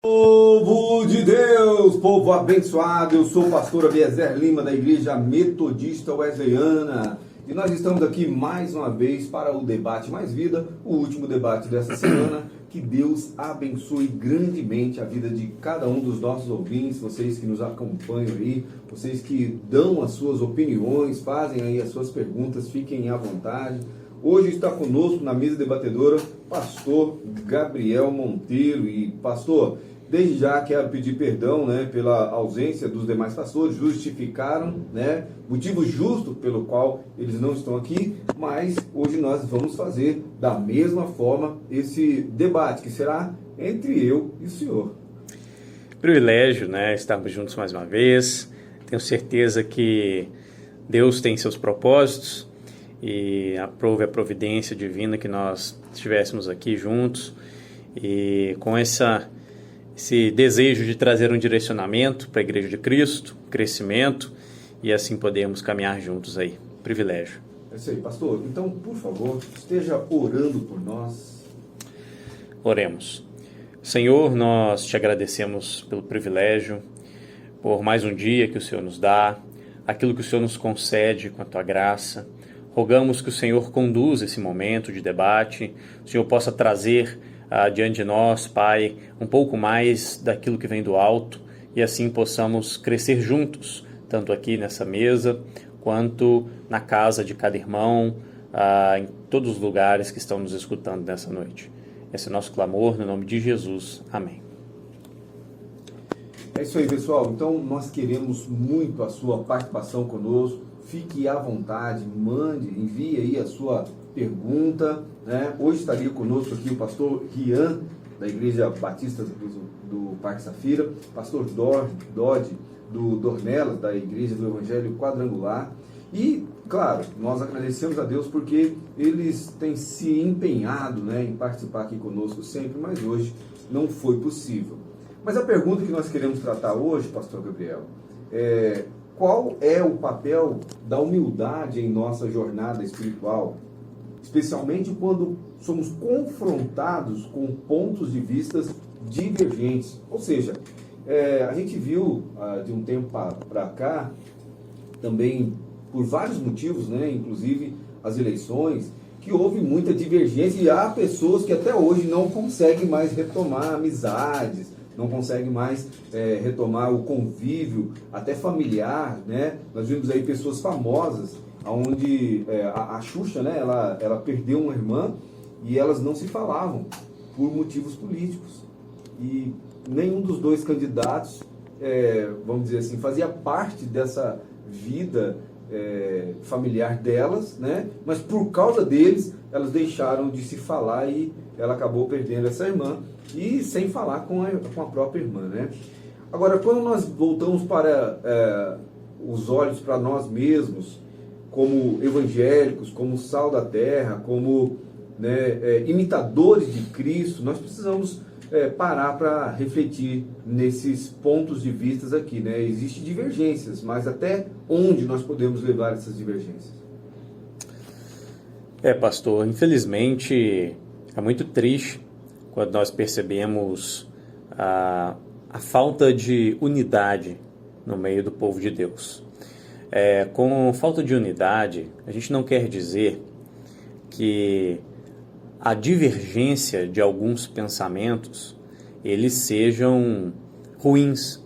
Povo de Deus, povo abençoado, eu sou o pastor Abiezer Lima da Igreja Metodista Wesleyana e nós estamos aqui mais uma vez para o Debate Mais Vida, o último debate dessa semana. Que Deus abençoe grandemente a vida de cada um dos nossos ouvintes, vocês que nos acompanham aí, vocês que dão as suas opiniões, fazem aí as suas perguntas, fiquem à vontade. Hoje está conosco na mesa debatedora pastor Gabriel Monteiro. E pastor, desde já quero pedir perdão, pela ausência dos demais pastores, justificaram, motivo justo pelo qual eles não estão aqui, mas hoje nós vamos fazer da mesma forma esse debate, que será entre eu e o senhor. Privilégio, estarmos juntos mais uma vez. Tenho certeza que Deus tem seus propósitos e aprove a providência divina que nós estivéssemos aqui juntos e com esse desejo de trazer um direcionamento para a Igreja de Cristo, crescimento, e assim podermos caminhar juntos aí. Privilégio. É isso aí, pastor. Então, por favor, esteja orando por nós. Oremos. Senhor, nós te agradecemos pelo privilégio, por mais um dia que o Senhor nos dá, aquilo que o Senhor nos concede com a tua graça. Rogamos que o Senhor conduza esse momento de debate, o Senhor possa trazer diante de nós, Pai, um pouco mais daquilo que vem do alto e assim possamos crescer juntos, tanto aqui nessa mesa, quanto na casa de cada irmão, em todos os lugares que estão nos escutando nessa noite. Esse é o nosso clamor, no nome de Jesus. Amém. É isso aí, pessoal. Então, nós queremos muito a sua participação conosco. Fique à vontade, mande, envie aí a sua pergunta. Hoje estaria conosco aqui o pastor Rian, da Igreja Batista do Parque Safira, pastor Dodge, do Dornelas, da Igreja do Evangelho Quadrangular. E, claro, nós agradecemos a Deus porque eles têm se empenhado em participar aqui conosco sempre, mas hoje não foi possível. Mas a pergunta que nós queremos tratar hoje, pastor Gabriel, é: qual é o papel da humildade em nossa jornada espiritual, especialmente quando somos confrontados com pontos de vista divergentes? Ou seja, a gente viu de um tempo para cá, também por vários motivos, inclusive as eleições, que houve muita divergência e há pessoas que até hoje não conseguem mais retomar amizades, não consegue mais retomar o convívio, até familiar, Nós vimos aí pessoas famosas, onde a Xuxa, ela perdeu uma irmã e elas não se falavam por motivos políticos. E nenhum dos dois candidatos, vamos dizer assim, fazia parte dessa vida familiar delas, Mas por causa deles, elas deixaram de se falar e ela acabou perdendo essa irmã e sem falar com a própria irmã, Agora, quando nós voltamos para os olhos para nós mesmos, como evangélicos, como sal da terra, como imitadores de Cristo, nós precisamos parar para refletir nesses pontos de vista aqui, Existem divergências, mas até onde nós podemos levar essas divergências? Pastor, infelizmente é muito triste quando nós percebemos a falta de unidade no meio do povo de Deus. Com falta de unidade, a gente não quer dizer que a divergência de alguns pensamentos, eles sejam ruins,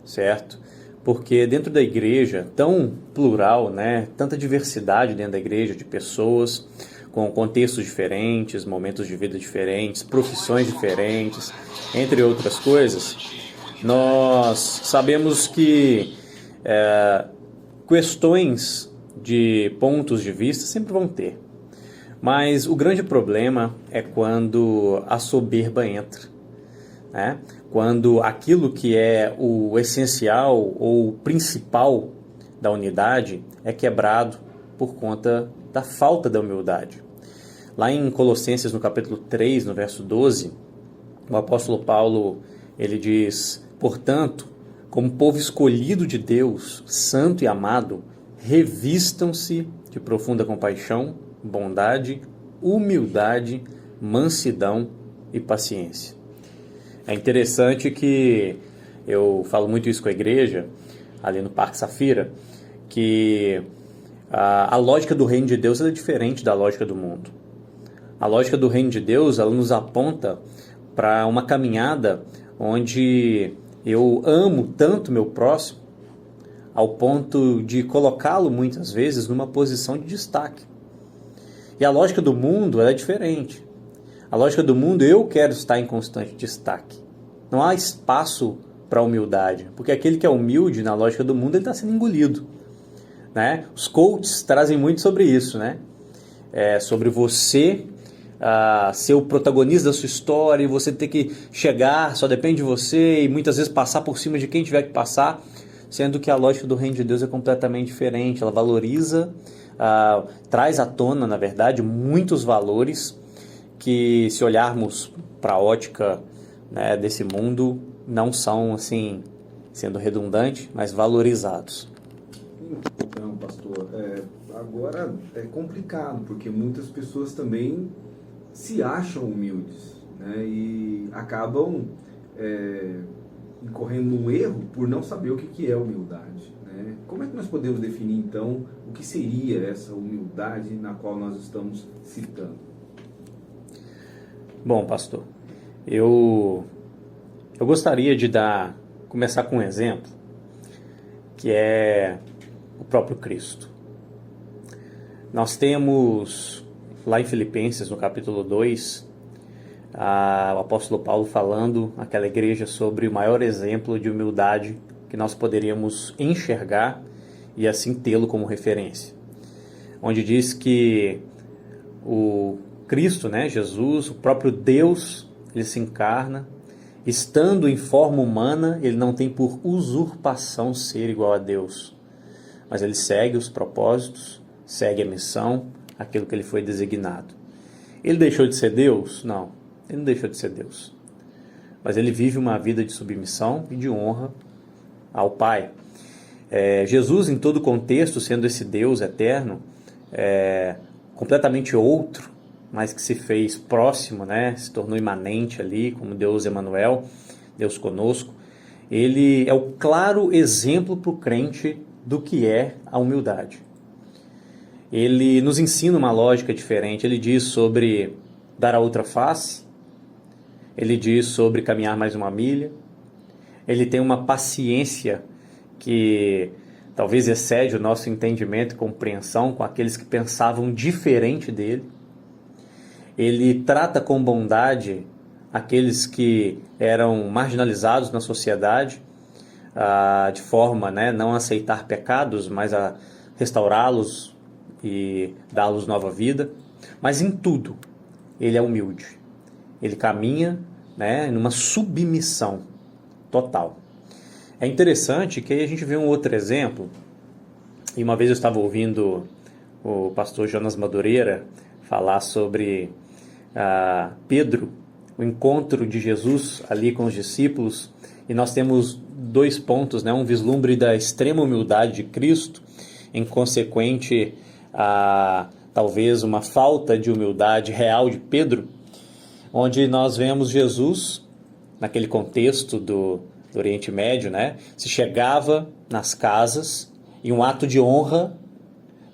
certo? Porque dentro da igreja, tão plural, tanta diversidade dentro da igreja de pessoas, com contextos diferentes, momentos de vida diferentes, profissões diferentes, entre outras coisas, nós sabemos que questões de pontos de vista sempre vão ter. Mas o grande problema é quando a soberba entra, Quando aquilo que é o essencial ou o principal da unidade é quebrado por conta da falta da humildade. Lá em Colossenses, no capítulo 3, no verso 12, o apóstolo Paulo, ele diz: portanto, como povo escolhido de Deus, santo e amado, revistam-se de profunda compaixão, bondade, humildade, mansidão e paciência. É interessante que eu falo muito isso com a igreja, ali no Parque Safira, que a lógica do reino de Deus é diferente da lógica do mundo. A lógica do reino de Deus, ela nos aponta para uma caminhada onde eu amo tanto meu próximo, ao ponto de colocá-lo muitas vezes numa posição de destaque. E a lógica do mundo ela é diferente. A lógica do mundo, eu quero estar em constante destaque. Não há espaço para humildade, porque aquele que é humilde na lógica do mundo, ele está sendo engolido, né? Os coaches trazem muito sobre isso, né? Sobre você ser o protagonista da sua história, e você ter que chegar, só depende de você, e muitas vezes passar por cima de quem tiver que passar, sendo que a lógica do reino de Deus é completamente diferente. Ela valoriza, traz à tona, na verdade, muitos valores que, se olharmos para a ótica, né, desse mundo, não são, assim, sendo redundante, mas valorizados. Então, pastor, agora é complicado, porque muitas pessoas também se acham humildes, né, e acabam incorrendo num erro por não saber o que é humildade, né? Como é que nós podemos definir, então, o que seria essa humildade na qual nós estamos citando? Bom, pastor, eu gostaria de começar com um exemplo, que é o próprio Cristo. Nós temos, lá em Filipenses, no capítulo 2, o apóstolo Paulo falando àquela igreja sobre o maior exemplo de humildade que nós poderíamos enxergar e assim tê-lo como referência. Onde diz que o Cristo, né, Jesus, o próprio Deus, ele se encarna, estando em forma humana, ele não tem por usurpação ser igual a Deus, mas ele segue os propósitos, segue a missão, aquilo que ele foi designado. Ele deixou de ser Deus? Não, ele não deixou de ser Deus, mas ele vive uma vida de submissão e de honra ao Pai. Jesus, em todo contexto, sendo esse Deus eterno, completamente outro, mas que se fez próximo, né? Se tornou imanente ali, como Deus Emanuel, Deus conosco. Ele é o claro exemplo para o crente do que é a humildade. Ele nos ensina uma lógica diferente. Ele diz sobre dar a outra face, ele diz sobre caminhar mais uma milha, ele tem uma paciência que talvez excede o nosso entendimento e compreensão com aqueles que pensavam diferente dele. Ele trata com bondade aqueles que eram marginalizados na sociedade, de forma, né, não a aceitar pecados, mas a restaurá-los e dá-los nova vida. Mas em tudo, ele é humilde. Ele caminha, né, numa submissão total. É interessante que aí a gente vê um outro exemplo, e uma vez eu estava ouvindo o pastor Jonas Madureira falar sobre Pedro, o encontro de Jesus ali com os discípulos, e nós temos 2 pontos, né? Um vislumbre da extrema humildade de Cristo, em consequente talvez uma falta de humildade real de Pedro, onde nós vemos Jesus, naquele contexto do Oriente Médio, né? Se chegava nas casas e um ato de honra,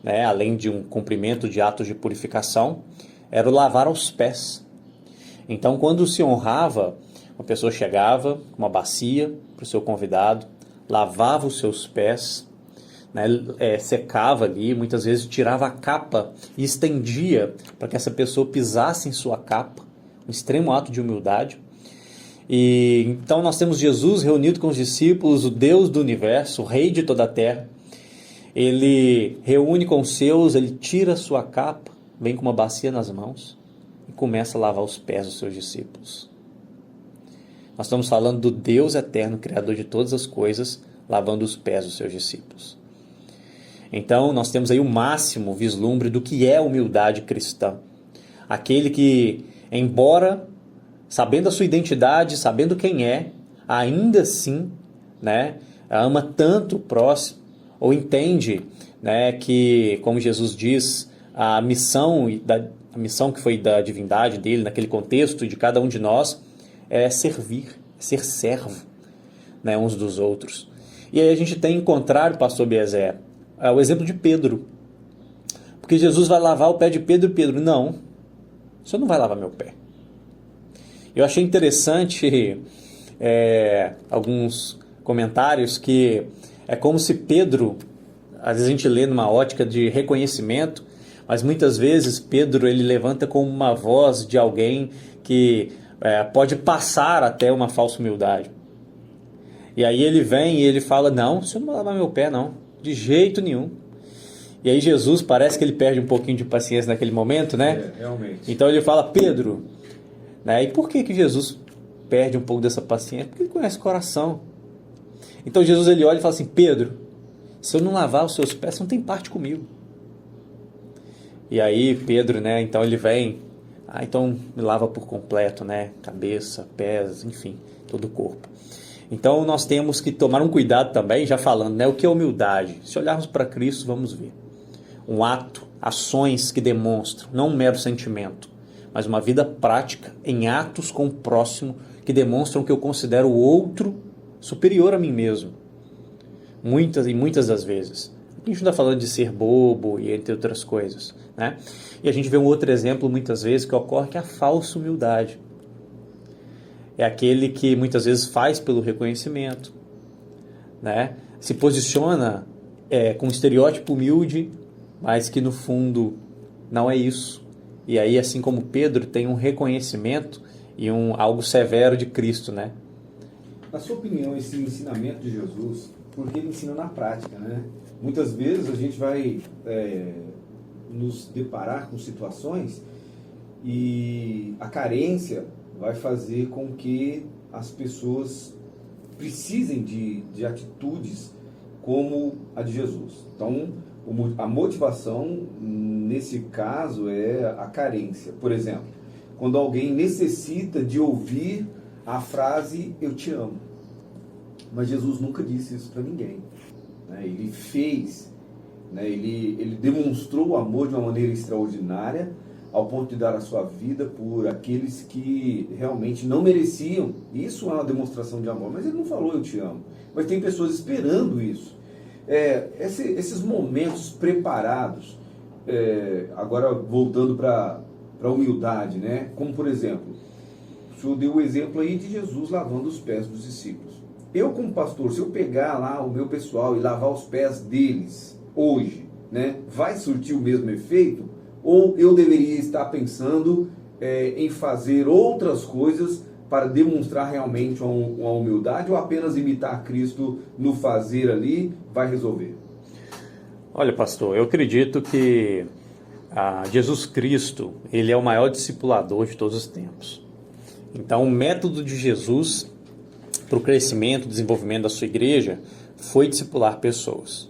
né? Além de um cumprimento de atos de purificação, era o lavar os pés. Então, quando se honrava, uma pessoa chegava com uma bacia para o seu convidado, lavava os seus pés, né, secava ali, muitas vezes tirava a capa e estendia para que essa pessoa pisasse em sua capa, um extremo ato de humildade. E então nós temos Jesus reunido com os discípulos, o Deus do universo, o Rei de toda a terra. Ele reúne com os seus, ele tira a sua capa, vem com uma bacia nas mãos e começa a lavar os pés dos seus discípulos. Nós estamos falando do Deus eterno, Criador de todas as coisas, lavando os pés dos seus discípulos. Então, nós temos aí o máximo vislumbre do que é a humildade cristã. Aquele que, embora sabendo a sua identidade, sabendo quem é, ainda assim, né, ama tanto o próximo, ou entende, né, que, como Jesus diz, a missão que foi da divindade dele, naquele contexto de cada um de nós, é servir. ser servo, né, uns dos outros. E aí a gente tem em contrário, pastor Biezer, o exemplo de Pedro. Porque Jesus vai lavar o pé de Pedro e Pedro, não, o senhor não vai lavar meu pé. Eu achei interessante alguns comentários que é como se Pedro, às vezes a gente lê numa ótica de reconhecimento, mas muitas vezes Pedro ele levanta como uma voz de alguém que pode passar até uma falsa humildade. E aí ele vem e ele fala, não, você não vai lavar meu pé não, de jeito nenhum. E aí Jesus parece que ele perde um pouquinho de paciência naquele momento, né? Realmente. Então ele fala, Pedro, né? E por que Jesus perde um pouco dessa paciência? Porque ele conhece o coração. Então Jesus ele olha e fala assim, Pedro, se eu não lavar os seus pés, você não tem parte comigo. E aí Pedro, né? Então ele vem, então me lava por completo, né? Cabeça, pés, enfim, todo o corpo. Então nós temos que tomar um cuidado também, já falando, né? O que é humildade? Se olharmos para Cristo, vamos ver. Um ato, ações que demonstram, não um mero sentimento, mas uma vida prática em atos com o próximo que demonstram que eu considero o outro superior a mim mesmo. Muitas das vezes. A gente não está falando de ser bobo e entre outras coisas, né? E a gente vê um outro exemplo muitas vezes que ocorre, que é a falsa humildade. É aquele que muitas vezes faz pelo reconhecimento, né? Se posiciona com um estereótipo humilde, mas que no fundo não é isso. E aí, assim como Pedro, tem um reconhecimento e algo severo de Cristo, né? Na sua opinião, esse ensinamento de Jesus, porque ele ensina na prática, né? Muitas vezes a gente vai nos deparar com situações e a carência vai fazer com que as pessoas precisem de atitudes como a de Jesus. Então, a motivação, nesse caso, é a carência. Por exemplo, quando alguém necessita de ouvir a frase, eu te amo. Mas Jesus nunca disse isso para ninguém, né? Ele fez, né? Ele demonstrou o amor de uma maneira extraordinária, ao ponto de dar a sua vida por aqueles que realmente não mereciam. Isso é uma demonstração de amor, mas ele não falou eu te amo. Mas tem pessoas esperando isso. Esses momentos preparados, agora voltando para a humildade, né? Como por exemplo, o senhor deu o exemplo aí de Jesus lavando os pés dos discípulos. Eu como pastor, se eu pegar lá o meu pessoal e lavar os pés deles hoje, né, vai surtir o mesmo efeito? Ou eu deveria estar pensando em fazer outras coisas para demonstrar realmente uma humildade, ou apenas imitar Cristo no fazer ali vai resolver? Olha, pastor, eu acredito que Jesus Cristo, ele é o maior discipulador de todos os tempos. Então, o método de Jesus para o crescimento, desenvolvimento da sua igreja foi discipular pessoas.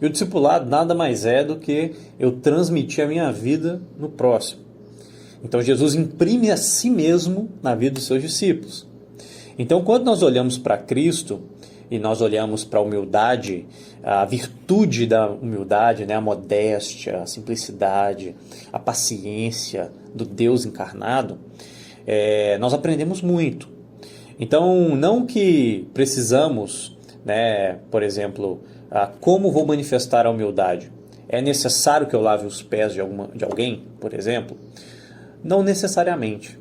E o discipulado nada mais é do que eu transmitir a minha vida no próximo. Então Jesus imprime a si mesmo na vida dos seus discípulos. Então quando nós olhamos para Cristo e nós olhamos para a humildade, a virtude da humildade, né, a modéstia, a simplicidade, a paciência do Deus encarnado, nós aprendemos muito. Então não que precisamos, né, por exemplo, como vou manifestar a humildade? É necessário que eu lave os pés de alguém, por exemplo? Não necessariamente.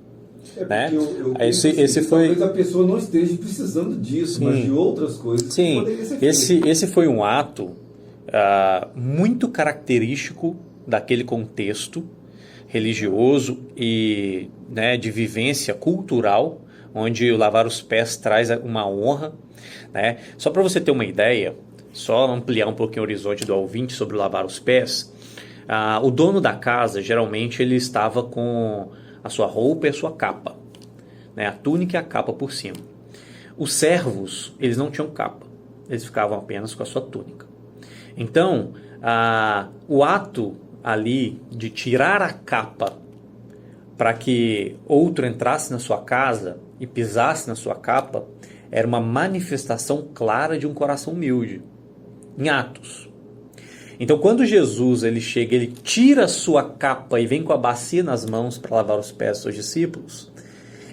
Né? Esse foi... Talvez a pessoa não esteja precisando disso, sim, mas de outras coisas. Sim, esse foi um ato muito característico daquele contexto religioso e, né, de vivência cultural, onde o lavar os pés traz uma honra. Né? Só para você ter uma ideia, só ampliar um pouquinho o horizonte do ouvinte sobre lavar os pés, o dono da casa, geralmente, ele estava com a sua roupa e a sua capa, né? A túnica e a capa por cima. Os servos, eles não tinham capa, eles ficavam apenas com a sua túnica. Então, o ato ali de tirar a capa para que outro entrasse na sua casa e pisasse na sua capa, era uma manifestação clara de um coração humilde, em atos. Então, quando Jesus ele chega, ele tira a sua capa e vem com a bacia nas mãos para lavar os pés dos seus discípulos,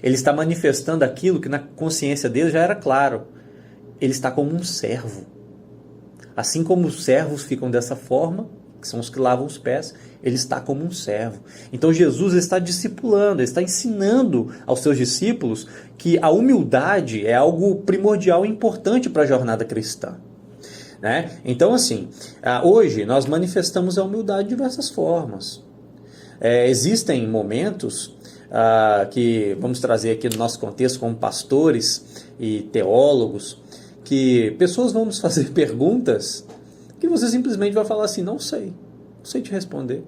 Ele está manifestando aquilo que na consciência dele já era claro. Ele está como um servo. Assim como os servos ficam dessa forma, que são os que lavam os pés, ele está como um servo. Então Jesus está discipulando, ele está ensinando aos seus discípulos que a humildade é algo primordial e importante para a jornada cristã. Né? Então, assim, hoje nós manifestamos a humildade de diversas formas. Existem momentos que vamos trazer aqui no nosso contexto como pastores e teólogos, que pessoas vão nos fazer perguntas que você simplesmente vai falar assim, não sei te responder.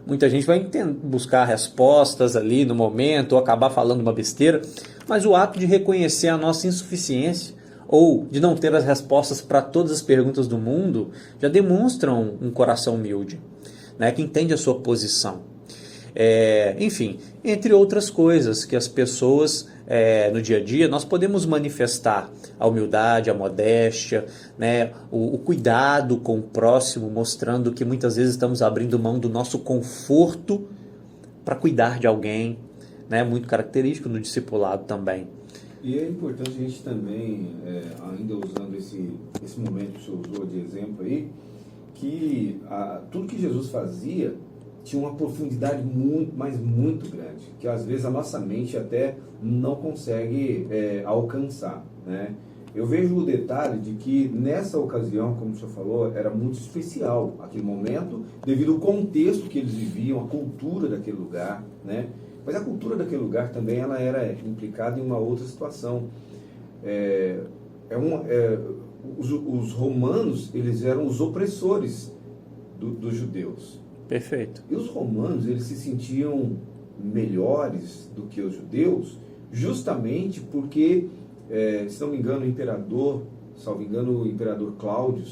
Muita gente vai buscar respostas ali no momento, ou acabar falando uma besteira, mas o ato de reconhecer a nossa insuficiência, ou de não ter as respostas para todas as perguntas do mundo, já demonstram um coração humilde, né, que entende a sua posição. Enfim, entre outras coisas que as pessoas no dia a dia, nós podemos manifestar a humildade, a modéstia, né, o cuidado com o próximo, mostrando que muitas vezes estamos abrindo mão do nosso conforto para cuidar de alguém, né, muito característico no discipulado também. E é importante a gente também, ainda usando esse momento que o senhor usou de exemplo aí, que tudo que Jesus fazia tinha uma profundidade muito grande, que às vezes a nossa mente até não consegue alcançar, né? Eu vejo o detalhe de que nessa ocasião, como o senhor falou, era muito especial aquele momento, devido ao contexto que eles viviam, a cultura daquele lugar, né? Mas a cultura daquele lugar também ela era implicada em uma outra situação. Os romanos, eles eram os opressores dos judeus. Perfeito. E os romanos, eles se sentiam melhores do que os judeus, justamente porque, se não me engano, salvo engano, o imperador Cláudio,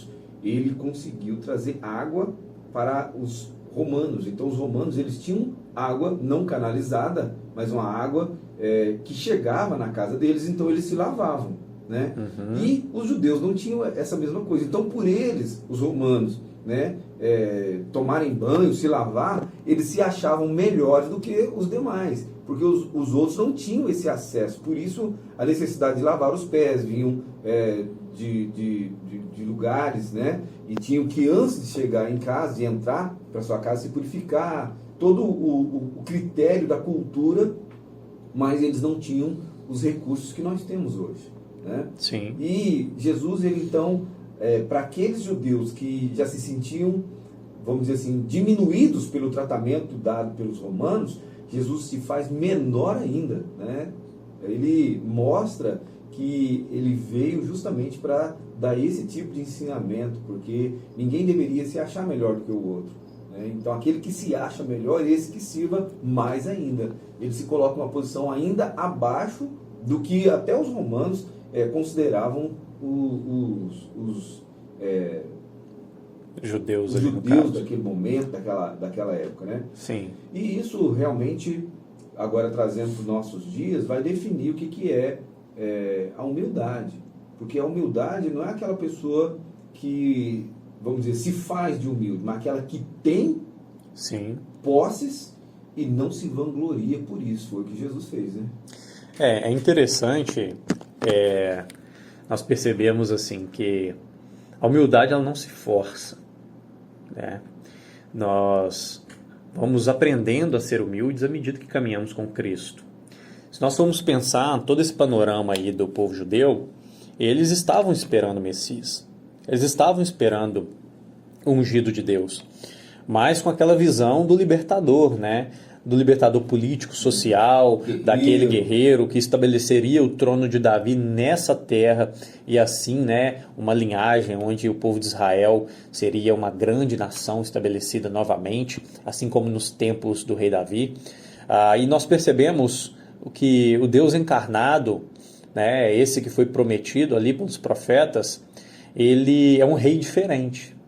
ele conseguiu trazer água para os romanos. Então, os romanos, eles tinham água não canalizada, mas uma água que chegava na casa deles, então eles se lavavam, né? Uhum. E os judeus não tinham essa mesma coisa. Então, por eles, os romanos, né, tomarem banho, se lavar, eles se achavam melhores do que os demais, porque os outros não tinham esse acesso. Por isso a necessidade de lavar os pés, vinham de lugares, né, e tinham que, antes de chegar em casa, de entrar para sua casa, se purificar, todo o critério da cultura, mas eles não tinham os recursos que nós temos hoje, né? Sim. E Jesus, ele então, para aqueles judeus que já se sentiam, vamos dizer assim, diminuídos pelo tratamento dado pelos romanos, Jesus se faz menor ainda, né? Ele mostra que ele veio justamente para dar esse tipo de ensinamento, porque ninguém deveria se achar melhor do que o outro, né? Então aquele que se acha melhor, esse que sirva mais ainda. Ele se coloca numa posição ainda abaixo do que até os romanos consideravam os judeus daquele momento, daquela época, né? Sim. E isso realmente, agora trazendo para os nossos dias, vai definir o que é a humildade. Porque a humildade não é aquela pessoa que, vamos dizer, se faz de humilde, mas aquela que tem Sim. posses e não se vangloria por isso. Foi o que Jesus fez, né? É interessante nós percebemos assim que a humildade ela não se força, né? Nós vamos aprendendo a ser humildes à medida que caminhamos com Cristo. Se nós formos pensar todo esse panorama aí do povo judeu, eles estavam esperando o Messias, eles estavam esperando o ungido de Deus, mas com aquela visão do libertador, né? Do libertador político, social, daquele guerreiro que estabeleceria o trono de Davi nessa terra e assim, né, uma linhagem onde o povo de Israel seria uma grande nação estabelecida novamente, assim como nos tempos do rei Davi. E nós percebemos que o Deus encarnado, né, esse que foi prometido ali pelos profetas, ele é um rei diferente.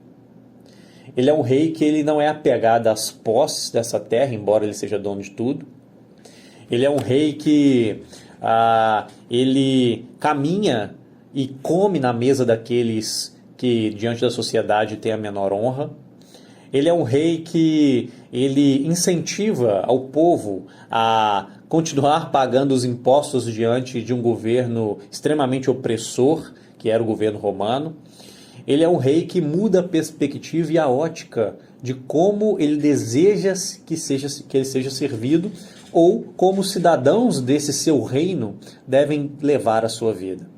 Ele é um rei que ele não é apegado às posses dessa terra, embora ele seja dono de tudo. Ele é um rei que ele caminha e come na mesa daqueles que diante da sociedade têm a menor honra. Ele é um rei que ele incentiva ao povo a continuar pagando os impostos diante de um governo extremamente opressor, que era o governo romano. Ele é um rei que muda a perspectiva e a ótica de como ele deseja que ele seja servido, ou como os cidadãos desse seu reino devem levar a sua vida.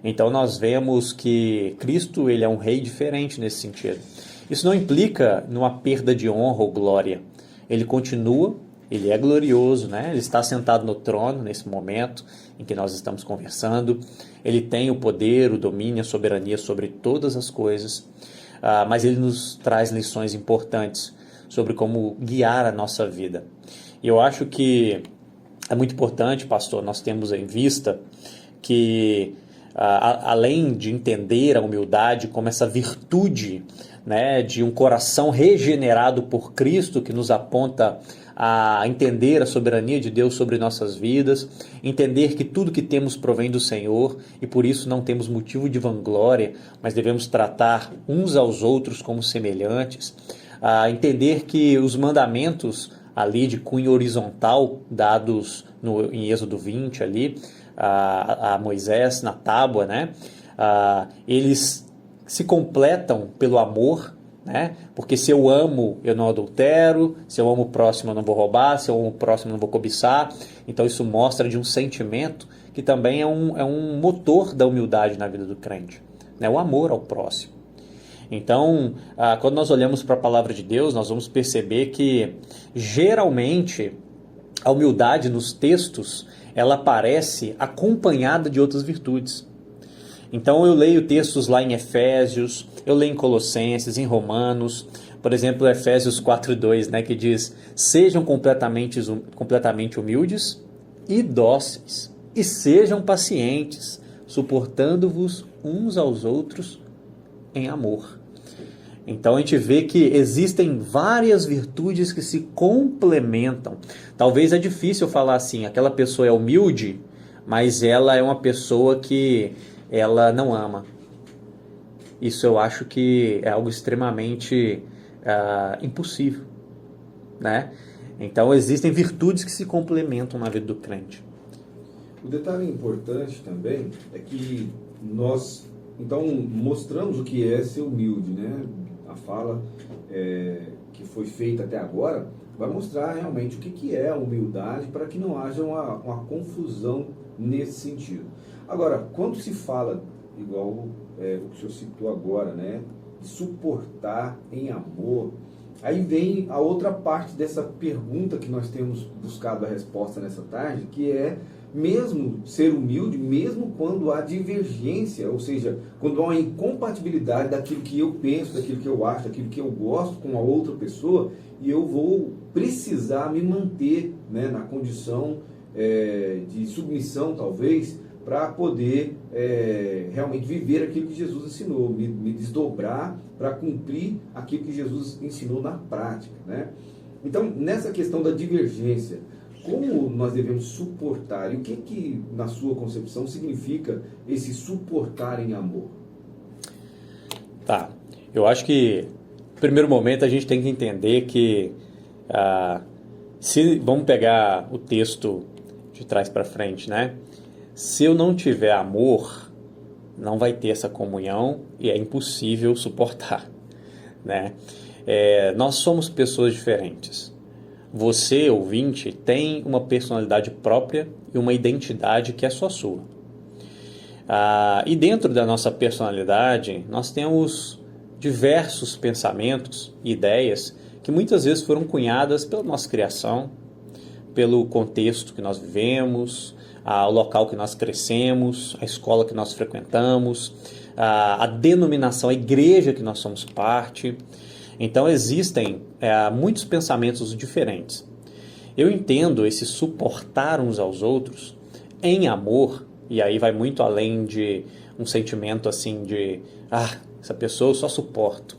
Então nós vemos que Cristo, ele é um rei diferente nesse sentido. Isso não implica numa perda de honra ou glória. Ele continua, ele é glorioso, né? Ele está sentado no trono nesse momento em que nós estamos conversando. Ele tem o poder, o domínio, a soberania sobre todas as coisas, mas ele nos traz lições importantes sobre como guiar a nossa vida. E eu acho que é muito importante, pastor, nós temos em vista que, além de entender a humildade como essa virtude, né, de um coração regenerado por Cristo, que nos aponta a entender a soberania de Deus sobre nossas vidas, entender que tudo que temos provém do Senhor e por isso não temos motivo de vanglória, mas devemos tratar uns aos outros como semelhantes, entender que os mandamentos ali de cunho horizontal dados em Êxodo 20 ali, a Moisés na tábua, né, eles se completam pelo amor, né? Porque se eu amo, eu não adultero, se eu amo o próximo, eu não vou roubar, se eu amo o próximo, eu não vou cobiçar. Então isso mostra de um sentimento que também é um motor da humildade na vida do crente, né? O amor ao próximo. Então, quando nós olhamos para a palavra de Deus, nós vamos perceber que geralmente a humildade nos textos, ela aparece acompanhada de outras virtudes. Então eu leio textos lá em Efésios, eu leio em Colossenses, em Romanos, por exemplo, Efésios 4:2, né, que diz: sejam completamente humildes e dóceis, e sejam pacientes, suportando-vos uns aos outros em amor. Então a gente vê que existem várias virtudes que se complementam. Talvez é difícil falar assim, aquela pessoa é humilde, mas ela é uma pessoa que ela não ama. Isso eu acho que é algo extremamente impossível, né? Então existem virtudes que se complementam na vida do crente. O detalhe importante também é que nós, então, mostramos o que é ser humilde, né? A fala que foi feita até agora vai mostrar realmente o que é a humildade, para que não haja uma confusão nesse sentido. Agora, quando se fala, igual o que o senhor citou agora, né, de suportar em amor, aí vem a outra parte dessa pergunta que nós temos buscado a resposta nessa tarde, que é mesmo ser humilde, mesmo quando há divergência, ou seja, quando há uma incompatibilidade daquilo que eu penso, daquilo que eu acho, daquilo que eu gosto com a outra pessoa, e eu vou precisar me manter, né, na condição de submissão, talvez, para poder realmente viver aquilo que Jesus ensinou, me desdobrar para cumprir aquilo que Jesus ensinou na prática, né? Então, nessa questão da divergência, como nós devemos suportar? E o que na sua concepção, significa esse suportar em amor? Tá, eu acho que, no primeiro momento, a gente tem que entender que, vamos pegar o texto de trás para frente, né? Se eu não tiver amor, não vai ter essa comunhão e é impossível suportar, né? Nós somos pessoas diferentes. Você, ouvinte, tem uma personalidade própria e uma identidade que é só sua. E dentro da nossa personalidade, nós temos diversos pensamentos e ideias que muitas vezes foram cunhadas pela nossa criação, pelo contexto que nós vivemos, o local que nós crescemos, a escola que nós frequentamos, a denominação, a igreja que nós somos parte. Então existem muitos pensamentos diferentes. Eu entendo esse suportar uns aos outros em amor, e aí vai muito além de um sentimento assim de essa pessoa eu só suporto,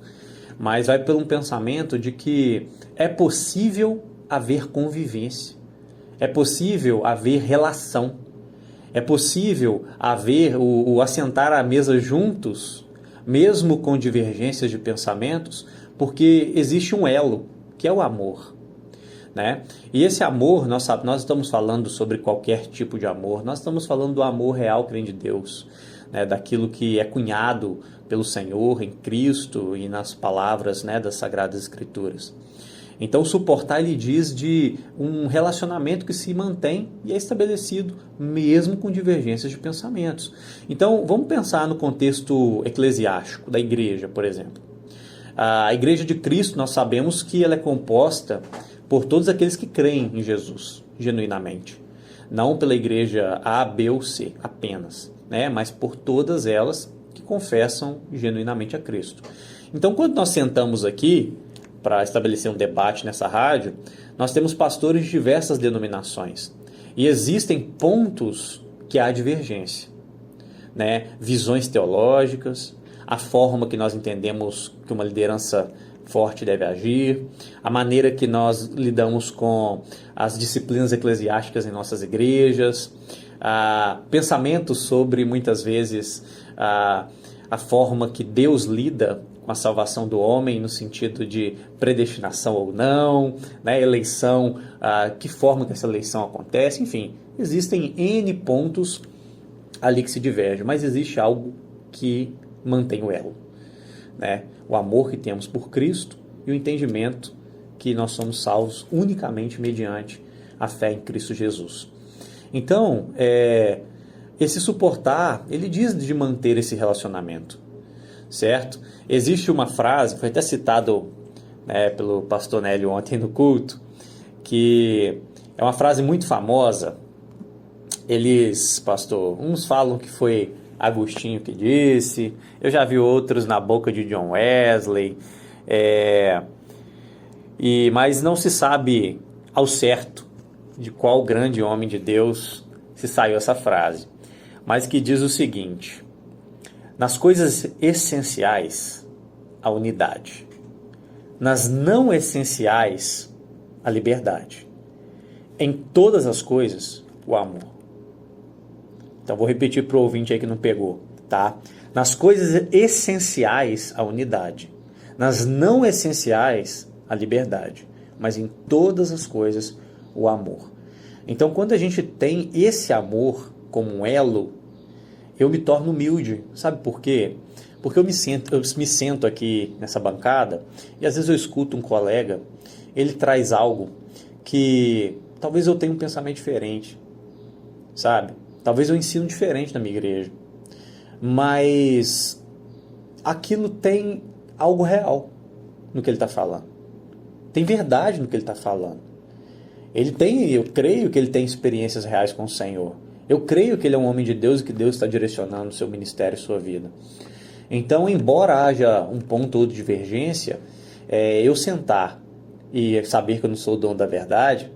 mas vai por um pensamento de que é possível haver convivência, é possível haver relação, é possível haver o assentar à mesa juntos, mesmo com divergências de pensamentos, porque existe um elo, que é o amor. né? E esse amor, nós estamos falando sobre qualquer tipo de amor, nós estamos falando do amor real que vem de Deus, né? Daquilo que é cunhado pelo Senhor em Cristo e nas palavras, né, das Sagradas Escrituras. Então, suportar, ele diz de um relacionamento que se mantém e é estabelecido mesmo com divergências de pensamentos. Então, vamos pensar no contexto eclesiástico da igreja, por exemplo. A igreja de Cristo, nós sabemos que ela é composta por todos aqueles que creem em Jesus, genuinamente. Não pela igreja A, B ou C apenas, né? Mas por todas elas que confessam genuinamente a Cristo. Então, quando nós sentamos aqui para estabelecer um debate nessa rádio, nós temos pastores de diversas denominações. E existem pontos que há divergência, né? Visões teológicas, a forma que nós entendemos que uma liderança forte deve agir, a maneira que nós lidamos com as disciplinas eclesiásticas em nossas igrejas, pensamentos sobre, muitas vezes, a forma que Deus lida com a salvação do homem, no sentido de predestinação ou não, né, eleição, que forma que essa eleição acontece, enfim, existem N pontos ali que se divergem, mas existe algo que mantém o elo, né? O amor que temos por Cristo e o entendimento que nós somos salvos unicamente mediante a fé em Cristo Jesus. Então, esse suportar, ele diz de manter esse relacionamento, certo? Existe uma frase, foi até citado, né, pelo pastor Nélio ontem no culto, que é uma frase muito famosa. Eles, pastor, uns falam que foi Agostinho que disse, eu já vi outros na boca de John Wesley, mas não se sabe ao certo de qual grande homem de Deus se saiu essa frase, mas que diz o seguinte: nas coisas essenciais, a unidade. Nas não essenciais, a liberdade. Em todas as coisas, o amor. Então, vou repetir para o ouvinte aí que não pegou, tá? Nas coisas essenciais, a unidade. Nas não essenciais, a liberdade. Mas em todas as coisas, o amor. Então, quando a gente tem esse amor como um elo, eu me torno humilde. Sabe por quê? Porque eu me sento aqui nessa bancada e às vezes eu escuto um colega, ele traz algo que talvez eu tenha um pensamento diferente, sabe? Talvez eu ensino diferente na minha igreja, mas aquilo tem algo real no que ele está falando. Tem verdade no que ele está falando. Eu creio que ele tem experiências reais com o Senhor. Eu creio que ele é um homem de Deus e que Deus está direcionando o seu ministério e sua vida. Então, embora haja um ponto ou de divergência, eu sentar e saber que eu não sou o dono da verdade,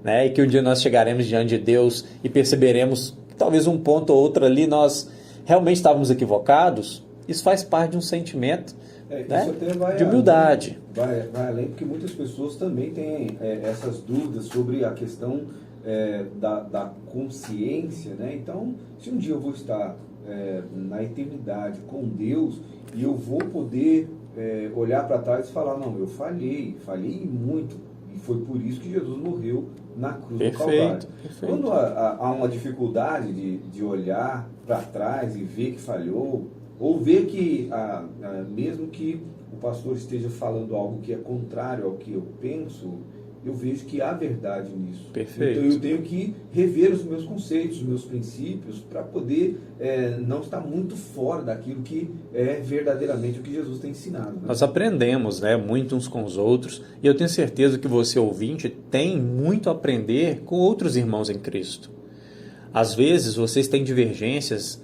né, e que um dia nós chegaremos diante de Deus e perceberemos que talvez um ponto ou outro ali nós realmente estávamos equivocados, isso faz parte de um sentimento, né, de humildade. Vai além, porque muitas pessoas também têm essas dúvidas sobre a questão da consciência, né? Então, se um dia eu vou estar na eternidade com Deus e eu vou poder olhar para trás e falar, não, eu falhei muito, e foi por isso que Jesus morreu na cruz do Calvário. Perfeito. Quando há uma dificuldade de olhar para trás e ver que falhou, ou ver que, mesmo que o pastor esteja falando algo que é contrário ao que eu penso, eu vejo que há verdade nisso. Perfeito. Então eu tenho que rever os meus conceitos, os meus princípios, para poder não estar muito fora daquilo que é verdadeiramente o que Jesus tem ensinado. Né? Nós aprendemos, né, muito uns com os outros, e eu tenho certeza que você, ouvinte, tem muito a aprender com outros irmãos em Cristo. Às vezes vocês têm divergências,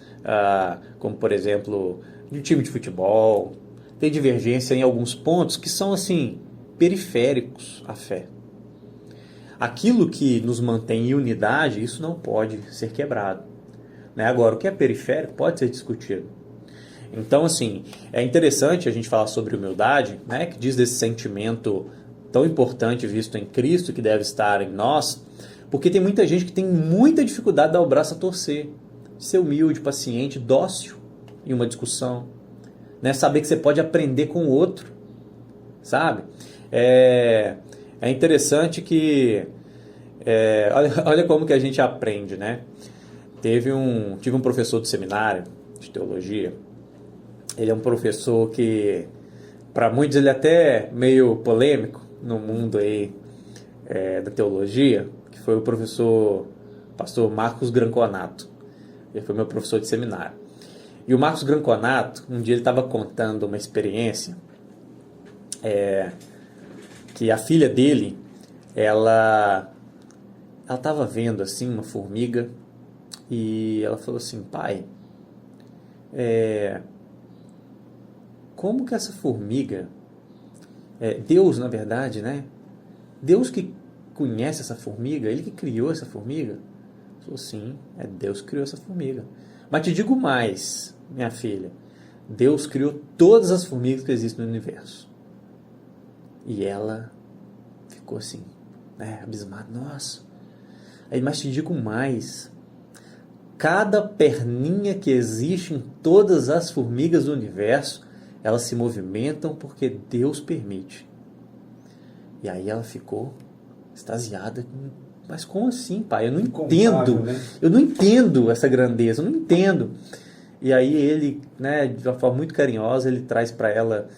como por exemplo, de time de futebol, tem divergência em alguns pontos que são assim, periféricos à fé. Aquilo que nos mantém em unidade, isso não pode ser quebrado. Né? Agora, o que é periférico pode ser discutido. Então, assim, é interessante a gente falar sobre humildade, né? Que diz desse sentimento tão importante visto em Cristo, que deve estar em nós, porque tem muita gente que tem muita dificuldade de dar o braço a torcer, ser humilde, paciente, dócil em uma discussão, né? Saber que você pode aprender com o outro, sabe? É interessante que, olha como que a gente aprende, né? Tive um professor do seminário de teologia. Ele é um professor que, para muitos, ele é até meio polêmico no mundo aí da teologia, que foi o pastor Marcos Granconato. Ele foi meu professor de seminário. E o Marcos Granconato, um dia ele estava contando uma experiência que a filha dele, ela estava vendo assim uma formiga e ela falou assim: pai, como que essa formiga, Deus, na verdade, né? Deus que conhece essa formiga, ele que criou essa formiga? Ele falou: sim, Deus que criou essa formiga. Mas te digo mais, minha filha, Deus criou todas as formigas que existem no universo. E ela ficou assim, abismada. Nossa. Aí, mas te digo mais, cada perninha que existe em todas as formigas do universo, elas se movimentam porque Deus permite. E aí ela ficou extasiada. Mas como assim, pai? Eu não entendo. Né? Eu não entendo essa grandeza, eu não entendo. E aí ele, né, de uma forma muito carinhosa, ele traz para ela,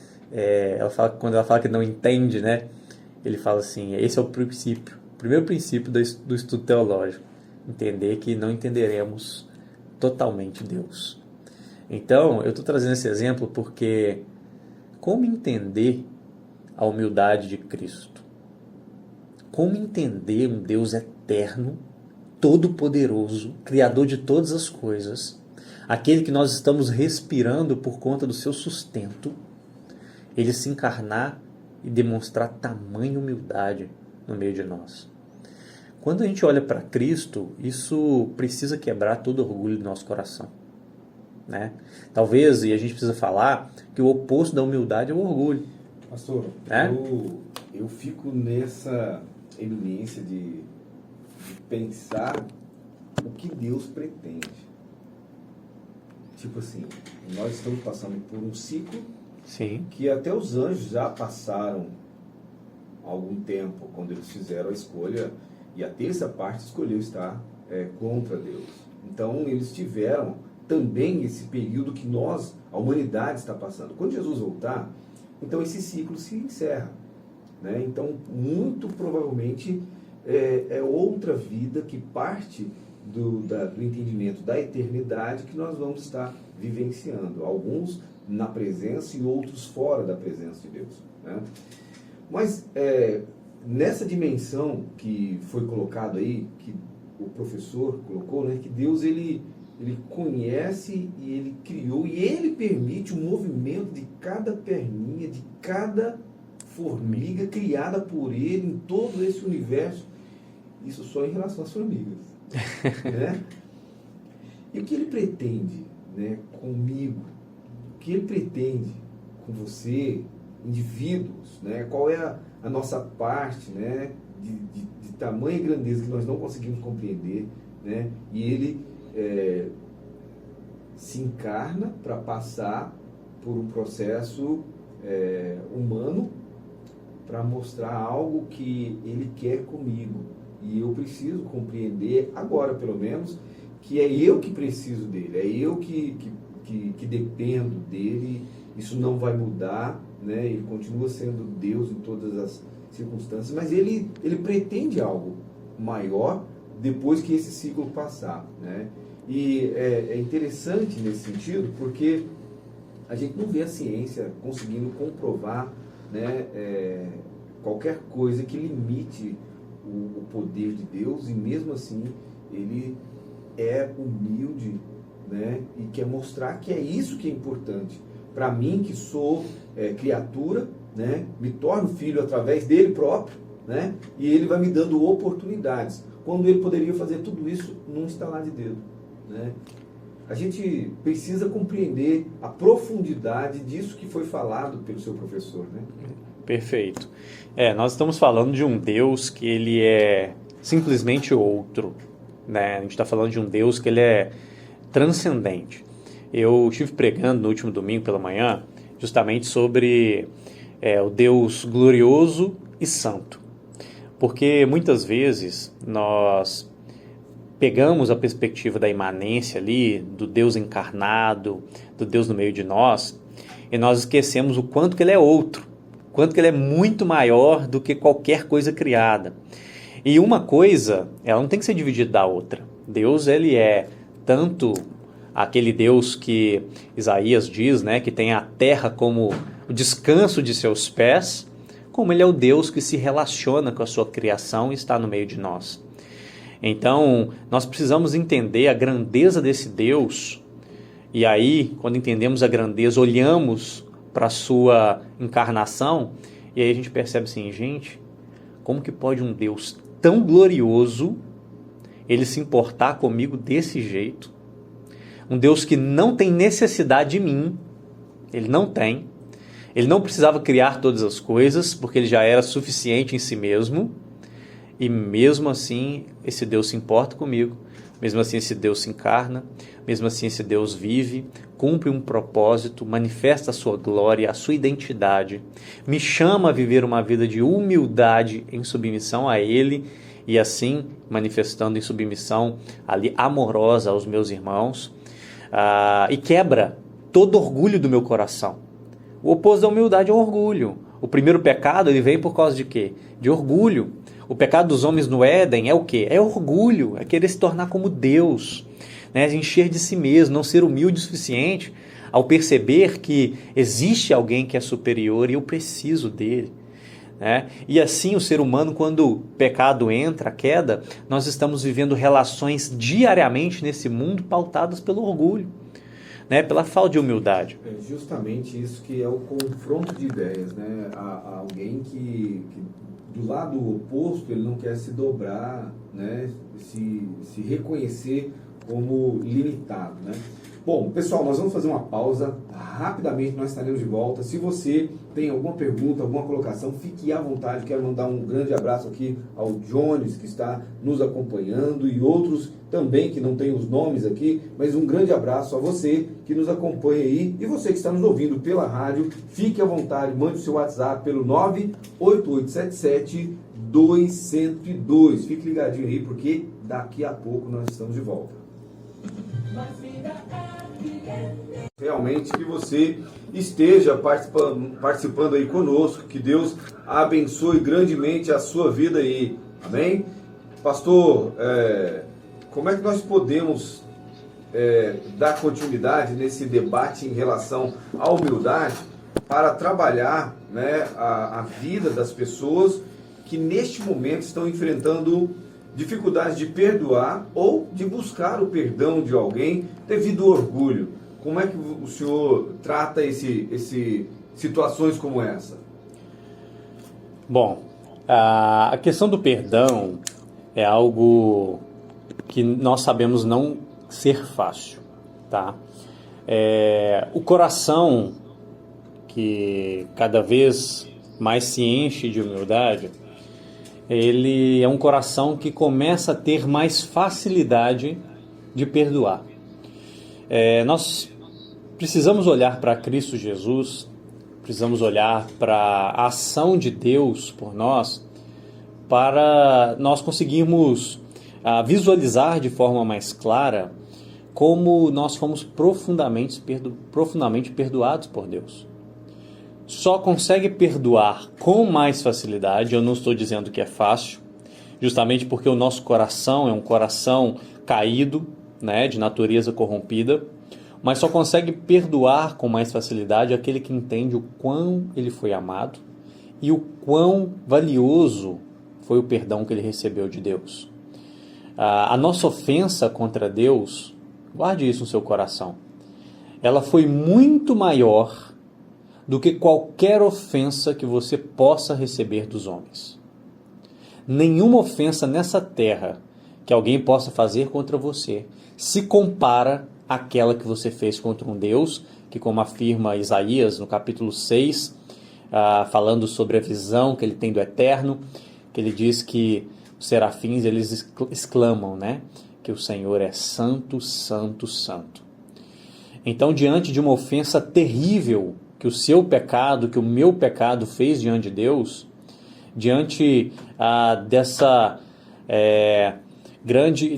quando ela fala que não entende, né, ele fala assim: esse é o primeiro princípio do estudo teológico, entender que não entenderemos totalmente Deus. Então, eu estou trazendo esse exemplo porque como entender a humildade de Cristo? Como entender um Deus eterno, todo-poderoso, criador de todas as coisas, aquele que nós estamos respirando por conta do seu sustento, ele se encarnar e demonstrar tamanha humildade no meio de nós? Quando a gente olha para Cristo, isso precisa quebrar todo orgulho do nosso coração, né? Talvez, e a gente precisa falar, que o oposto da humildade é o orgulho. Pastor, né? eu fico nessa eminência de pensar o que Deus pretende. Tipo assim, nós estamos passando por um ciclo. Sim. Que até os anjos já passaram algum tempo, quando eles fizeram a escolha, e a terça parte escolheu estar contra Deus. Então, eles tiveram também esse período que a humanidade está passando. Quando Jesus voltar, então esse ciclo se encerra, né? Então, muito provavelmente, é outra vida que parte do entendimento da eternidade que nós vamos estar vivenciando. Alguns na presença e outros fora da presença de Deus, né? Mas nessa dimensão que foi colocado aí, que o professor colocou, né, que Deus ele conhece e ele criou e ele permite o movimento de cada perninha, de cada formiga criada por ele em todo esse universo. Isso só em relação às formigas, né? E o que ele pretende, né, comigo? O que ele pretende com você, indivíduos, né? Qual é a nossa parte, né, de tamanha grandeza que nós não conseguimos compreender, né? E ele se encarna para passar por um processo humano para mostrar algo que ele quer comigo. E eu preciso compreender, agora pelo menos, que é eu que preciso dele, é eu que dependo dele. Isso não vai mudar, né? Ele continua sendo Deus em todas as circunstâncias, mas ele pretende algo maior depois que esse ciclo passar, né? E é interessante nesse sentido, porque a gente não vê a ciência conseguindo comprovar, né, qualquer coisa que limite o poder de Deus, e mesmo assim ele é humilde, né, e quer mostrar que é isso que é importante. Para mim, que sou criatura, né, me torno filho através dele próprio, né, e ele vai me dando oportunidades, quando ele poderia fazer tudo isso num estalar de dedo, né? A gente precisa compreender a profundidade disso que foi falado pelo seu professor, né? Perfeito. Nós estamos falando de um Deus que ele é simplesmente outro, né? A gente está falando de um Deus que ele é transcendente. Eu estive pregando no último domingo pela manhã justamente sobre o Deus glorioso e santo. Porque muitas vezes nós pegamos a perspectiva da imanência ali, do Deus encarnado, do Deus no meio de nós, e nós esquecemos o quanto que ele é outro, o quanto que ele é muito maior do que qualquer coisa criada. E uma coisa, ela não tem que ser dividida da outra. Deus, ele é tanto aquele Deus que Isaías diz, né, que tem a terra como o descanso de seus pés, como ele é o Deus que se relaciona com a sua criação e está no meio de nós. Então, nós precisamos entender a grandeza desse Deus, e aí, quando entendemos a grandeza, olhamos para a sua encarnação, e aí a gente percebe assim, gente, como que pode um Deus tão glorioso, ele se importar comigo desse jeito? Um Deus que não tem necessidade de mim, ele não tem, ele não precisava criar todas as coisas, porque ele já era suficiente em si mesmo, e mesmo assim, esse Deus se importa comigo, mesmo assim esse Deus se encarna, mesmo assim esse Deus vive, cumpre um propósito, manifesta a sua glória, a sua identidade, me chama a viver uma vida de humildade em submissão a Ele, e assim manifestando em submissão ali amorosa aos meus irmãos, e quebra todo orgulho do meu coração. O oposto da humildade é o orgulho. O primeiro pecado, ele vem por causa de quê? De orgulho. O pecado dos homens no Éden é o quê? É orgulho, é querer se tornar como Deus, né? Encher de si mesmo, não ser humilde o suficiente ao perceber que existe alguém que é superior e eu preciso dele, né? E assim o ser humano, quando o pecado entra, a queda, nós estamos vivendo relações diariamente nesse mundo pautadas pelo orgulho, né? Pela falta de humildade. É justamente isso que é o confronto de ideias, né? Há alguém que do lado oposto, ele não quer se dobrar, né? se reconhecer como limitado, né? Bom, pessoal, nós vamos fazer uma pausa. Rapidamente nós estaremos de volta. Se você tem alguma pergunta, alguma colocação, fique à vontade. Quero mandar um grande abraço aqui ao Jones, que está nos acompanhando, e outros também que não tem os nomes aqui, mas um grande abraço a você que nos acompanha aí, e você que está nos ouvindo pela rádio. Fique à vontade, mande o seu WhatsApp pelo 98877-2102. Fique ligadinho aí, porque daqui a pouco nós estamos de volta. Realmente que você esteja participando aí conosco, que Deus abençoe grandemente a sua vida aí, amém? Pastor, como é que nós podemos dar continuidade nesse debate em relação à humildade para trabalhar, né, a vida das pessoas que neste momento estão enfrentando dificuldades de perdoar ou de buscar o perdão de alguém devido ao orgulho? Como é que o senhor trata situações como essa? Bom, a questão do perdão é algo que nós sabemos não ser fácil, tá? O coração que cada vez mais se enche de humildade, ele é um coração que começa a ter mais facilidade de perdoar. Nós precisamos olhar para Cristo Jesus, precisamos olhar para a ação de Deus por nós, para nós conseguirmos visualizar de forma mais clara como nós fomos profundamente perdoados por Deus. Só consegue perdoar com mais facilidade, eu não estou dizendo que é fácil, justamente porque o nosso coração é um coração caído, né, de natureza corrompida, mas só consegue perdoar com mais facilidade aquele que entende o quão ele foi amado e o quão valioso foi o perdão que ele recebeu de Deus. A nossa ofensa contra Deus, guarde isso no seu coração, ela foi muito maior do que qualquer ofensa que você possa receber dos homens. Nenhuma ofensa nessa terra que alguém possa fazer contra você se compara àquela que você fez contra um Deus, que, como afirma Isaías no capítulo 6, falando sobre a visão que ele tem do eterno, que ele diz que os serafins, eles exclamam, né, que o Senhor é santo, santo, santo. Então, diante de uma ofensa terrível que o seu pecado, que o meu pecado fez diante de Deus, diante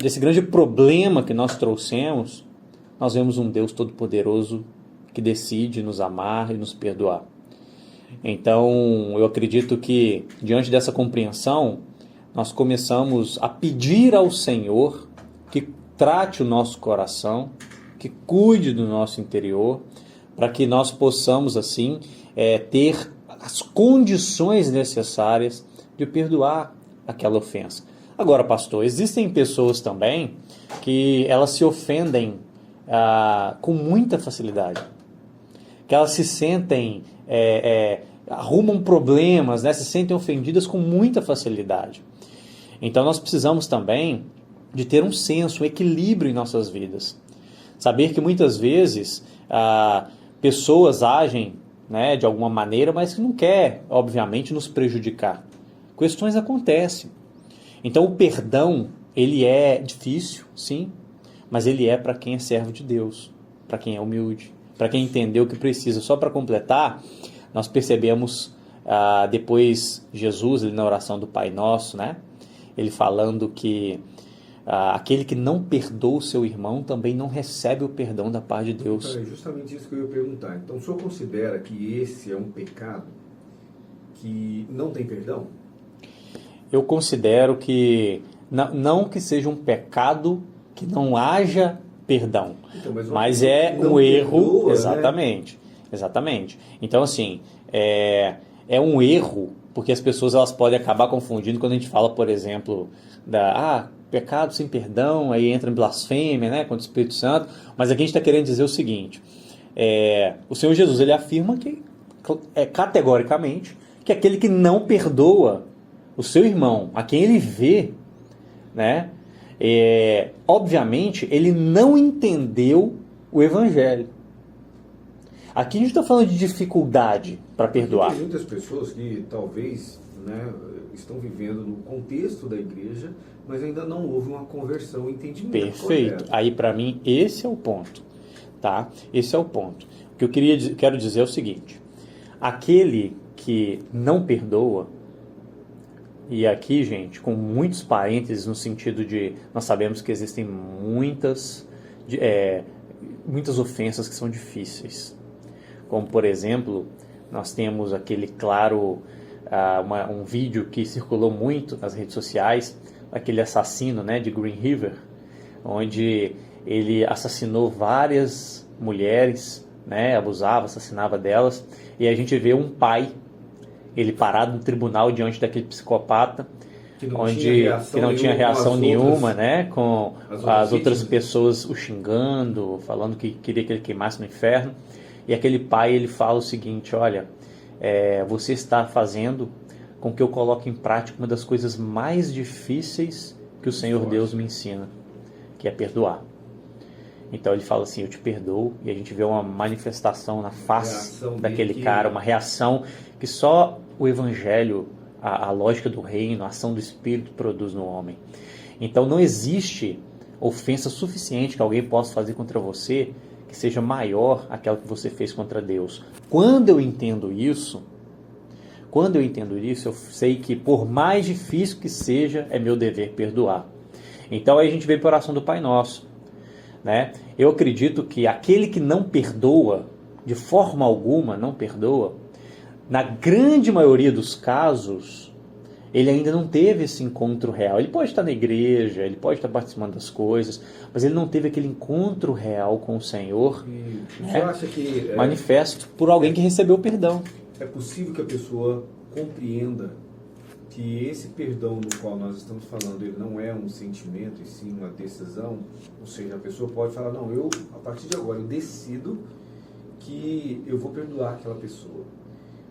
desse grande problema que nós trouxemos, nós vemos um Deus Todo-Poderoso que decide nos amar e nos perdoar. Então, eu acredito que, diante dessa compreensão, nós começamos a pedir ao Senhor que trate o nosso coração, que cuide do nosso interior, para que nós possamos, assim, ter as condições necessárias de perdoar aquela ofensa. Agora, pastor, existem pessoas também que elas se ofendem com muita facilidade, que elas se sentem, arrumam problemas, né, se sentem ofendidas com muita facilidade. Então nós precisamos também de ter um senso, um equilíbrio em nossas vidas. Saber que muitas vezes pessoas agem, né, de alguma maneira, mas que não quer, obviamente, nos prejudicar. Questões acontecem. Então o perdão, ele é difícil, sim, mas ele é para quem é servo de Deus, para quem é humilde, para quem entendeu o que precisa. Só para completar, nós percebemos depois Jesus, na oração do Pai Nosso, né, ele falando que aquele que não perdoa o seu irmão também não recebe o perdão da parte de Deus. Então, é justamente isso que eu ia perguntar. Então, o senhor considera que esse é um pecado que não tem perdão? Eu considero que, não que seja um pecado que não haja perdão, então, mas é um erro, perdoa, exatamente, né? Exatamente. Então, assim, é um erro, porque as pessoas elas podem acabar confundindo quando a gente fala, por exemplo, pecado sem perdão, aí entra em blasfêmia, né, contra o Espírito Santo, mas aqui a gente está querendo dizer o seguinte, o Senhor Jesus, ele afirma que, categoricamente, que aquele que não perdoa o seu irmão, a quem ele vê, né, obviamente, ele não entendeu o Evangelho. Aqui a gente está falando de dificuldade para perdoar. Tem muitas pessoas que talvez, né, estão vivendo no contexto da igreja, mas ainda não houve uma conversão, um entendimento. Perfeito. Correto. Aí, para mim, esse é o ponto. Tá? Esse é o ponto. O que eu quero dizer é o seguinte. Aquele que não perdoa, e aqui, gente, com muitos parênteses, no sentido de nós sabemos que existem muitas ofensas que são difíceis. Como, por exemplo, nós temos aquele um vídeo que circulou muito nas redes sociais, aquele assassino, né, de Green River, onde ele assassinou várias mulheres, né, abusava, assassinava delas, e a gente vê um pai, ele parado no tribunal diante daquele psicopata, que não tinha reação nenhuma, né, com as outras pessoas o xingando, falando que queria que ele queimasse no inferno. E aquele pai, ele fala o seguinte, olha, você está fazendo com que eu coloque em prática uma das coisas mais difíceis que o Senhor Deus me ensina, que é perdoar. Então ele fala assim, eu te perdoo, e a gente vê uma manifestação na face daquele cara, uma reação que só o Evangelho, a lógica do reino, a ação do Espírito produz no homem. Então não existe ofensa suficiente que alguém possa fazer contra você que seja maior aquela que você fez contra Deus. Quando eu entendo isso, eu sei que por mais difícil que seja, é meu dever perdoar. Então aí a gente vem para a oração do Pai Nosso, né? Eu acredito que aquele que não perdoa, de forma alguma não perdoa, na grande maioria dos casos, ele ainda não teve esse encontro real. Ele pode estar na igreja, ele pode estar participando das coisas, mas ele não teve aquele encontro real com o Senhor, Você acha que manifesto por alguém que recebeu o perdão. É possível que a pessoa compreenda que esse perdão do qual nós estamos falando, ele não é um sentimento, e sim uma decisão? Ou seja, a pessoa pode falar, não, a partir de agora, eu decido que eu vou perdoar aquela pessoa.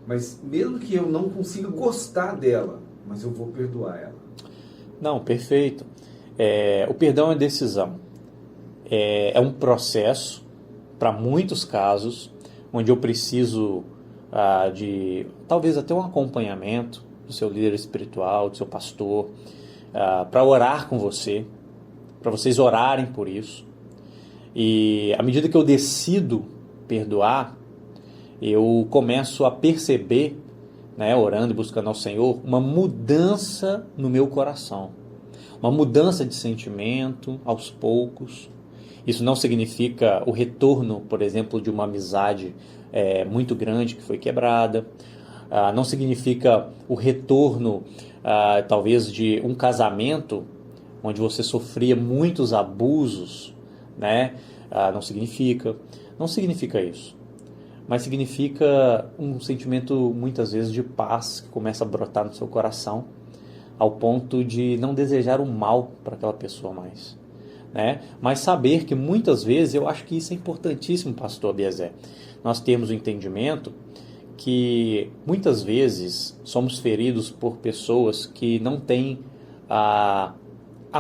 Mas mesmo que eu não consiga gostar dela, mas eu vou perdoar ela. Não, perfeito. O perdão é decisão. É um processo, para muitos casos, onde eu preciso de talvez até um acompanhamento do seu líder espiritual, do seu pastor, para orar com você, para vocês orarem por isso. E à medida que eu decido perdoar, eu começo a perceber né, orando e buscando ao Senhor, uma mudança no meu coração. Uma mudança de sentimento aos poucos. Isso não significa o retorno, por exemplo, de uma amizade muito grande que foi quebrada. Não significa o retorno, talvez, de um casamento onde você sofria muitos abusos, né? Não significa isso. Mas significa um sentimento, muitas vezes, de paz que começa a brotar no seu coração, ao ponto de não desejar o mal para aquela pessoa mais, né? Mas saber que muitas vezes, eu acho que isso é importantíssimo, pastor Abiezer, nós temos o entendimento que muitas vezes somos feridos por pessoas que não têm a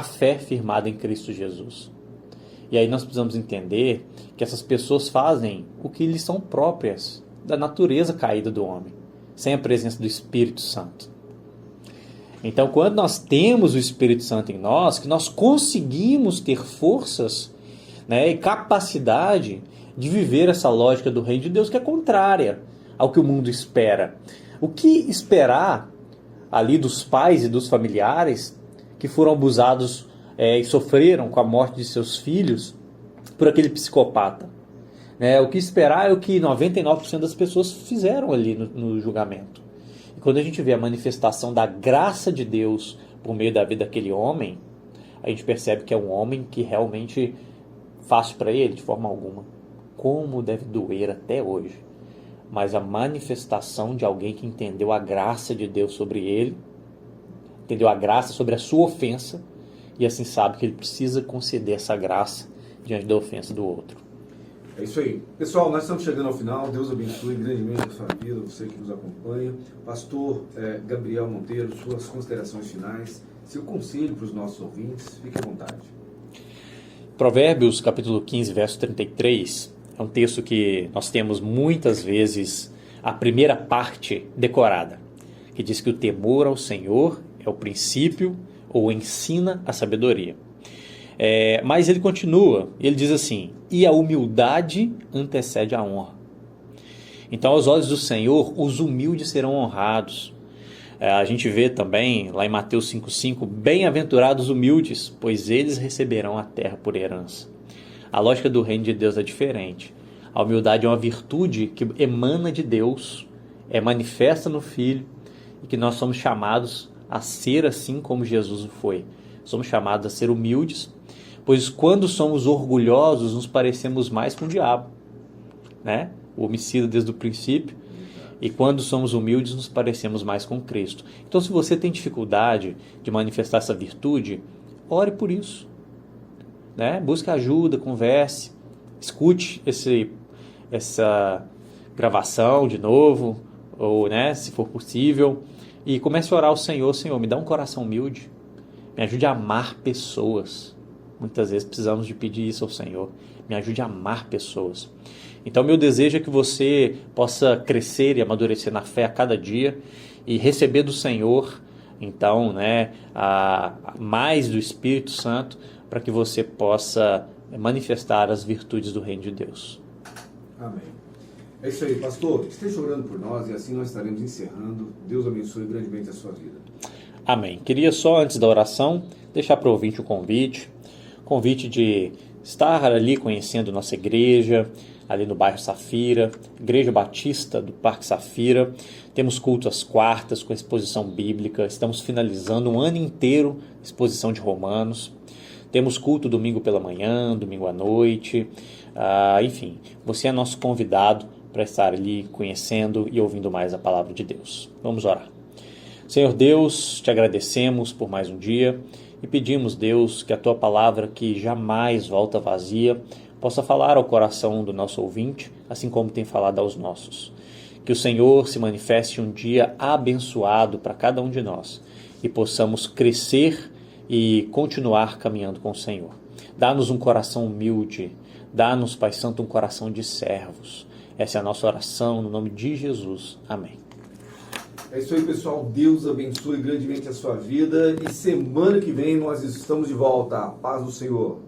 fé firmada em Cristo Jesus. E aí nós precisamos entender que essas pessoas fazem o que lhes são próprias da natureza caída do homem, sem a presença do Espírito Santo. Então, quando nós temos o Espírito Santo em nós, que nós conseguimos ter forças, né, e capacidade de viver essa lógica do reino de Deus, que é contrária ao que o mundo espera. O que esperar ali dos pais e dos familiares que foram abusados e sofreram com a morte de seus filhos por aquele psicopata? O que esperar é o que 99% das pessoas fizeram ali no julgamento. E quando a gente vê a manifestação da graça de Deus por meio da vida daquele homem, a gente percebe que é um homem que realmente fácil para ele, de forma alguma. Como deve doer até hoje. Mas a manifestação de alguém que entendeu a graça de Deus sobre ele, entendeu a graça sobre a sua ofensa, e assim sabe que ele precisa conceder essa graça diante da ofensa do outro. É isso aí. Pessoal, nós estamos chegando ao final. Deus abençoe grandemente a sua vida, você que nos acompanha. Pastor Gabriel Monteiro, suas considerações finais, seu conselho para os nossos ouvintes, fique à vontade. Provérbios, capítulo 15, verso 33, é um texto que nós temos muitas vezes a primeira parte decorada, que diz que o temor ao Senhor é o princípio ou ensina a sabedoria. Mas ele continua, ele diz assim: e a humildade antecede a honra. Então, aos olhos do Senhor, os humildes serão honrados. A gente vê também, lá em Mateus 5,5, bem-aventurados humildes, pois eles receberão a terra por herança. A lógica do reino de Deus é diferente. A humildade é uma virtude que emana de Deus, é manifesta no Filho, e que nós somos chamados a ser assim como Jesus foi. Somos chamados a ser humildes, pois quando somos orgulhosos, nos parecemos mais com o diabo, né? O homicida desde o princípio. E quando somos humildes, nos parecemos mais com Cristo. Então, se você tem dificuldade de manifestar essa virtude, ore por isso, né? Busque ajuda, converse, escute essa gravação de novo, ou, né, se for possível, e comece a orar ao Senhor: Senhor, me dá um coração humilde, me ajude a amar pessoas. Muitas vezes precisamos de pedir isso ao Senhor. Me ajude a amar pessoas. Então, meu desejo é que você possa crescer e amadurecer na fé a cada dia e receber do Senhor, então, né, mais do Espírito Santo, para que você possa manifestar as virtudes do reino de Deus. Amém. É isso aí, pastor. Esteja orando por nós e assim nós estaremos encerrando. Deus abençoe grandemente a sua vida. Amém. Queria só, antes da oração, deixar para o ouvinte o convite de estar ali conhecendo nossa igreja, ali no bairro Safira, Igreja Batista do Parque Safira. Temos culto às quartas com exposição bíblica. Estamos finalizando um ano inteiro exposição de Romanos. Temos culto domingo pela manhã, domingo à noite. Enfim, você é nosso convidado para estar ali conhecendo e ouvindo mais a palavra de Deus. Vamos orar. Senhor Deus, te agradecemos por mais um dia e pedimos, Deus, que a tua palavra, que jamais volta vazia, possa falar ao coração do nosso ouvinte, assim como tem falado aos nossos. Que o Senhor se manifeste um dia abençoado para cada um de nós e possamos crescer e continuar caminhando com o Senhor. Dá-nos um coração humilde, dá-nos, Pai Santo, um coração de servos. Essa é a nossa oração, no nome de Jesus. Amém. É isso aí, pessoal. Deus abençoe grandemente a sua vida. E semana que vem nós estamos de volta. A paz do Senhor.